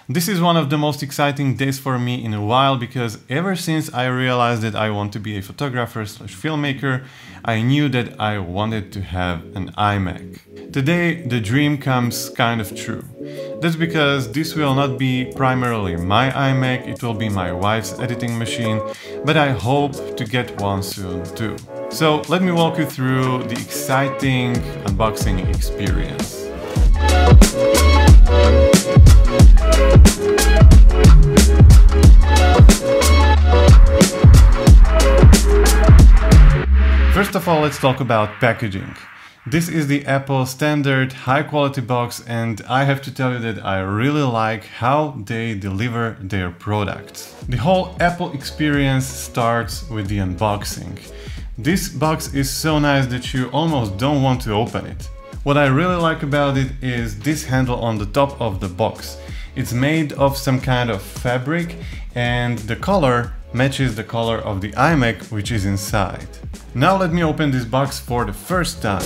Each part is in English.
This is one of the most exciting days for me in a while because ever since I realized that I want to be a photographer/filmmaker, I knew that I wanted to have an iMac. Today the dream comes kind of true. That's because this will not be primarily my iMac, it will be my wife's editing machine, but I hope to get one soon too. So let me walk you through the exciting unboxing experience. First of all, let's talk about packaging. This is the Apple standard high quality box, and I have to tell you that I really like how they deliver their products. The whole Apple experience starts with the unboxing. This box is so nice that you almost don't want to open it. What I really like about it is this handle on the top of the box. It's made of some kind of fabric and the color matches the color of the iMac which is inside. Now let me open this box for the first time.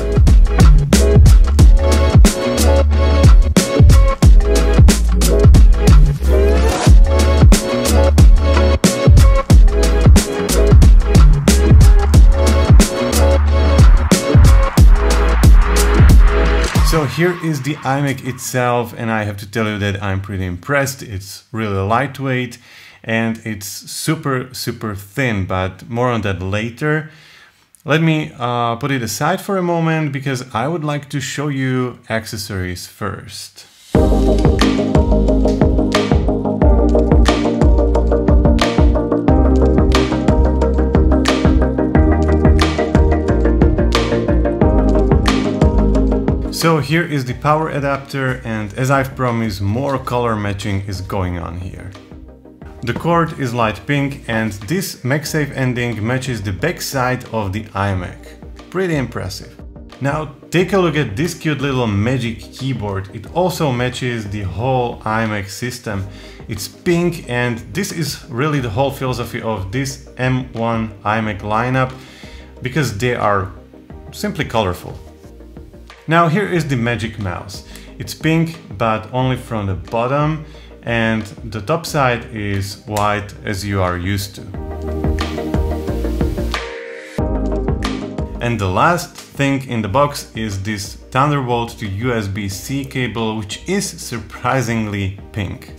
So here is the iMac itself, and I have to tell you that I'm pretty impressed. It's really lightweight and it's super thin, but more on that later. Let me put it aside for a moment because I would like to show you accessories first. So here is the power adapter, and as I've promised, more color matching is going on here. The cord is light pink and this MagSafe ending matches the back side of the iMac. Pretty impressive. Now take a look at this cute little magic keyboard. It also matches the whole iMac system. It's pink, and this is really the whole philosophy of this M1 iMac lineup because they are simply colorful. Now here is the magic mouse. It's pink, but only from the bottom, and the top side is white as you are used to. And the last thing in the box is this Thunderbolt to USB-C cable, which is surprisingly pink.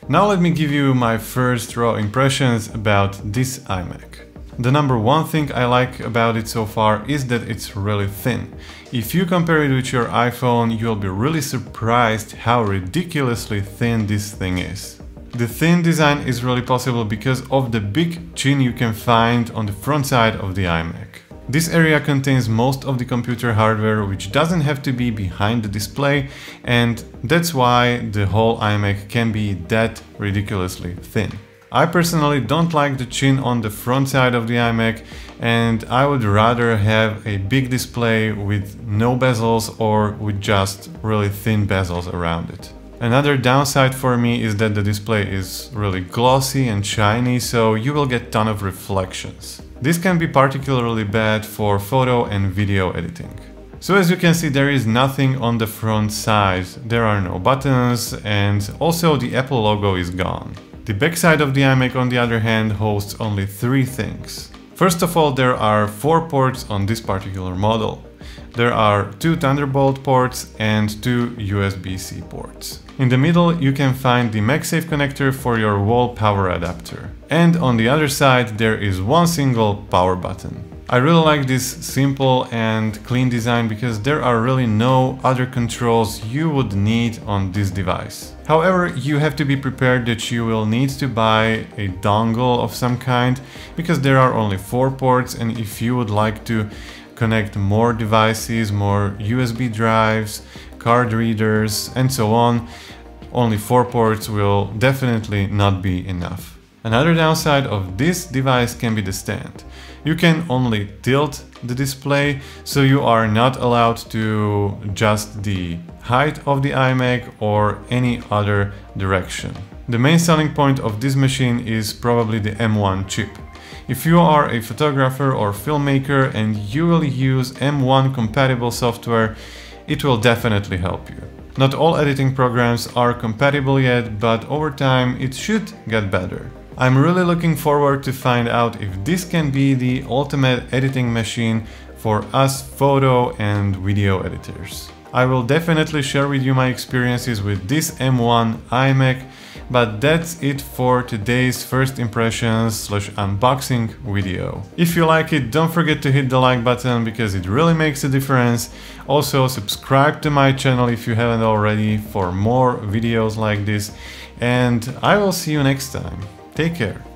Now let me give you my first raw impressions about this iMac. The number one thing I like about it so far is that it's really thin. If you compare it with your iPhone, you'll be really surprised how ridiculously thin this thing is. The thin design is really possible because of the big chin you can find on the front side of the iMac. This area contains most of the computer hardware, which doesn't have to be behind the display, and that's why the whole iMac can be that ridiculously thin. I personally don't like the chin on the front side of the iMac, and I would rather have a big display with no bezels or with just really thin bezels around it. Another downside for me is that the display is really glossy and shiny, so you will get a ton of reflections. This can be particularly bad for photo and video editing. So as you can see, there is nothing on the front side. There are no buttons, and also the Apple logo is gone. The backside of the iMac, on the other hand, hosts only three things. First of all, there are 4 ports on this particular model. There are 2 Thunderbolt ports and 2 USB-C ports. In the middle you can find the MagSafe connector for your wall power adapter. And on the other side there is one single power button. I really like this simple and clean design because there are really no other controls you would need on this device. However, you have to be prepared that you will need to buy a dongle of some kind because there are only 4 ports, and if you would like to connect more devices, more USB drives, card readers and so on, only 4 ports will definitely not be enough. Another downside of this device can be the stand. You can only tilt the display, so you are not allowed to adjust the height of the iMac or any other direction. The main selling point of this machine is probably the M1 chip. If you are a photographer or filmmaker and you will use M1 compatible software, it will definitely help you. Not all editing programs are compatible yet, but over time it should get better. I'm really looking forward to find out if this can be the ultimate editing machine for us photo and video editors. I will definitely share with you my experiences with this M1 iMac, but that's it for today's first impressions / unboxing video. If you like it, don't forget to hit the like button because it really makes a difference. Also, subscribe to my channel if you haven't already for more videos like this, and I will see you next time. Take care.